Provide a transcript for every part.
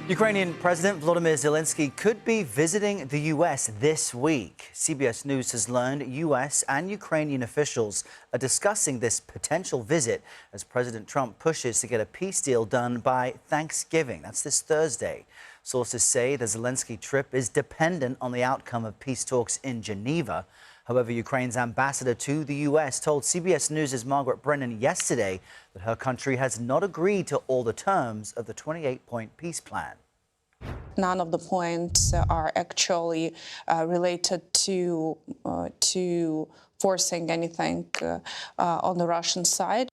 Ukrainian President Volodymyr Zelenskyy could be visiting the U.S. this week. CBS News has learned U.S. and Ukrainian officials are discussing this potential visit as President Trump pushes to get a peace deal done by Thanksgiving. That's this Thursday. Sources say the Zelenskyy trip is dependent on the outcome of peace talks in Geneva. However, Ukraine's ambassador to the U.S. told CBS News' Margaret Brennan yesterday that her country has not agreed to all the terms of the 28-point peace plan. None of the points are actually related to forcing anything on the Russian side.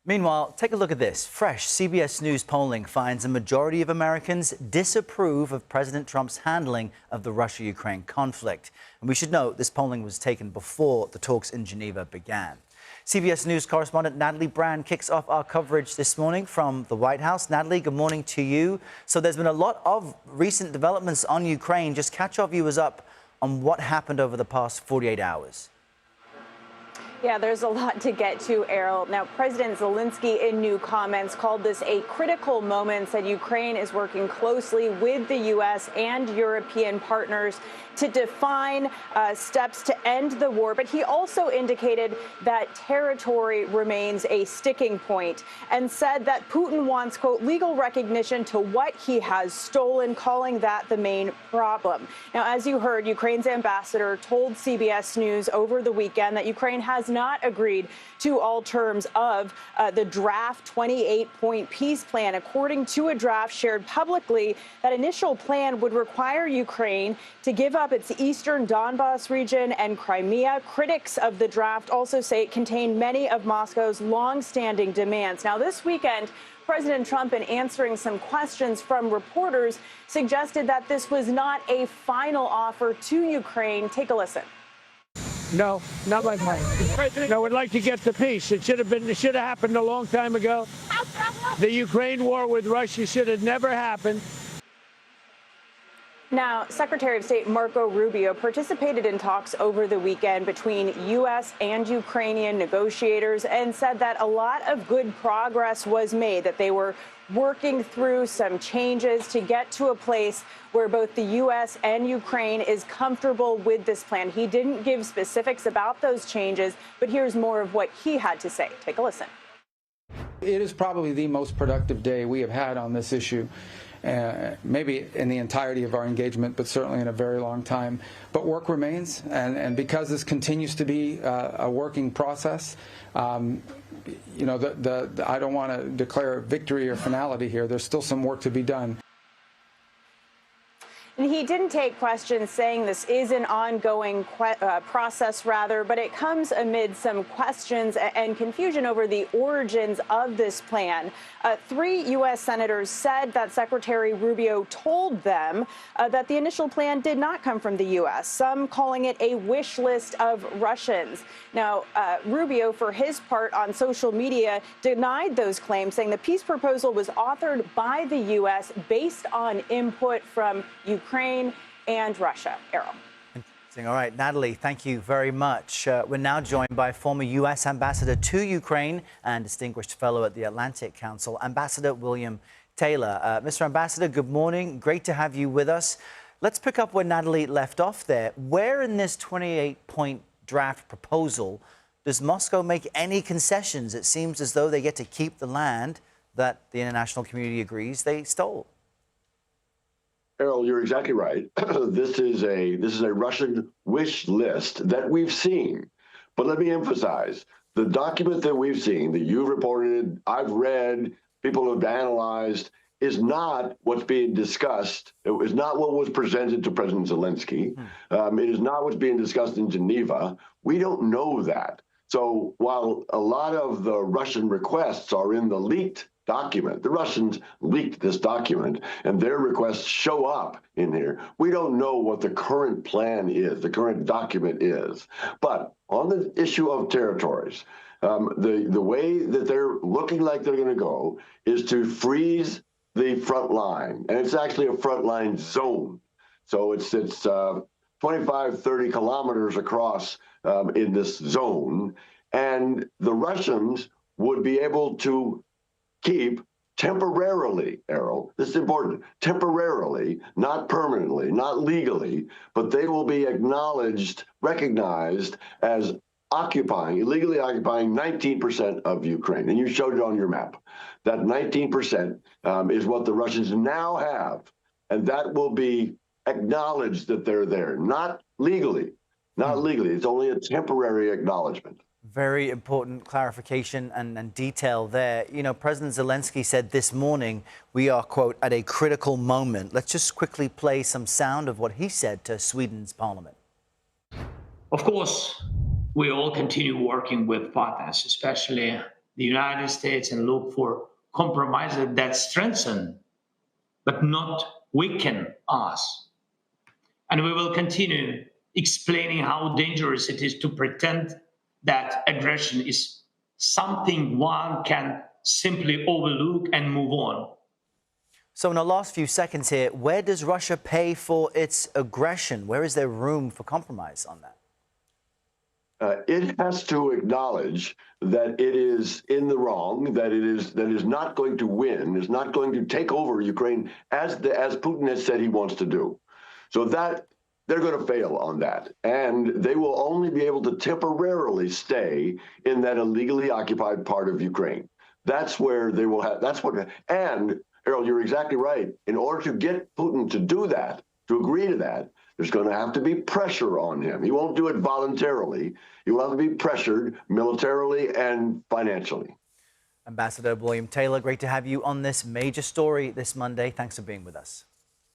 Meanwhile, take a look at this. Fresh CBS News polling finds a majority of Americans disapprove of President Trump's handling of the Russia-Ukraine conflict. And we should note this polling was taken before the talks in Geneva began. CBS News correspondent Natalie Brand kicks off our coverage this morning from the White House. Natalie, good morning to you. So there's been a lot of recent developments on Ukraine. Just catch our viewers up on what happened over the past 48 hours. Yeah, there's a lot to get to, Errol. Now, President Zelenskyy, in new comments, called this a critical moment, said Ukraine is working closely with the U.S. and European partners to define steps to end the war. But he also indicated that territory remains a sticking point and said that Putin wants, quote, legal recognition to what he has stolen, calling that the main problem. Now, as you heard, Ukraine's ambassador told CBS News over the weekend that Ukraine has not agreed to all terms of the draft 28-point peace plan. According to a draft shared publicly, that initial plan would require Ukraine to give up its eastern Donbas region and Crimea. Critics of the draft also say it contained many of Moscow's long-standing demands. Now, this weekend, President Trump, in answering some questions from reporters, suggested that this was not a final offer to Ukraine. Take a listen. No, not my plan. No, we'd like to get the peace. It should have happened a long time ago. The Ukraine war with Russia should have never happened. Now, Secretary of State Marco Rubio participated in talks over the weekend between U.S. and Ukrainian negotiators and said that a lot of good progress was made, that they were working through some changes to get to a place where both the U.S. and Ukraine is comfortable with this plan. He didn't give specifics about those changes, but here's more of what he had to say. Take a listen. It is probably the most productive day we have had on this issue. Maybe in the entirety of our engagement, but certainly in a very long time. But work remains, and because this continues to be a working process, you know, I don't want to declare victory or finality here. There's still some work to be done. And he didn't take questions, saying this is an ongoing process, rather, but it comes amid some questions and confusion over the origins of this plan. 3 U.S. senators said that Secretary Rubio told them that the initial plan did not come from the U.S., some calling it a wish list of Russians. Now, Rubio, for his part, on social media, denied those claims, saying the peace proposal was authored by the U.S. based on input from Ukraine and Russia. Errol. Interesting. All right, Natalie, thank you very much. We're now joined by former U.S. Ambassador to Ukraine and distinguished fellow at the Atlantic Council, Ambassador William Taylor. Mr. Ambassador, good morning. Great to have you with us. Let's pick up where Natalie left off there. Where in this 28-point draft proposal does Moscow make any concessions? It seems as though they get to keep the land that the international community agrees they stole. Errol, you're exactly right. This is a Russian wish list that we've seen. But let me emphasize, the document that we've seen, that you've reported, I've read, people have analyzed, is not what's being discussed. It is not what was presented to President Zelenskyy. It is not what's being discussed in Geneva. We don't know that. So while a lot of the Russian requests are in the leaked document, the Russians leaked this document, and their requests show up in here. We don't know what the current plan is, the current document is. But on the issue of territories, the way that they're looking like they're going to go is to freeze the front line, and it's actually a front line zone. So it's 25, 30 kilometers across in this zone, and the Russians would be able to keep temporarily, Errol, this is important, temporarily, not permanently, not legally, but they will be acknowledged, recognized as illegally occupying 19% of Ukraine. And you showed it on your map. That 19% is what the Russians now have. And that will be acknowledged that they're there, not legally. Not legally. It's only a temporary acknowledgement. Very important clarification and detail there. You know, President Zelensky said this morning, we are, quote, at a critical moment. Let's just quickly play some sound of what he said to Sweden's parliament. Of course, we all continue working with partners, especially the United States, and look for compromises that strengthen, but not weaken us. And we will continue explaining how dangerous it is to pretend that aggression is something one can simply overlook and move on. So in the last few seconds here, where does Russia pay for its aggression? Where is there room for compromise on that? It has to acknowledge that it is in the wrong, that it is not going to win, is not going to take over Ukraine as Putin has said he wants to do. So that they're going to fail on that, and they will only be able to temporarily stay in that illegally occupied part of Ukraine. That's where they will have. That's what. And Errol, you're exactly right. In order to get Putin to do that, to agree to that, there's going to have to be pressure on him. He won't do it voluntarily. He will have to be pressured militarily and financially. Ambassador William Taylor, great to have you on this major story this Monday. Thanks for being with us.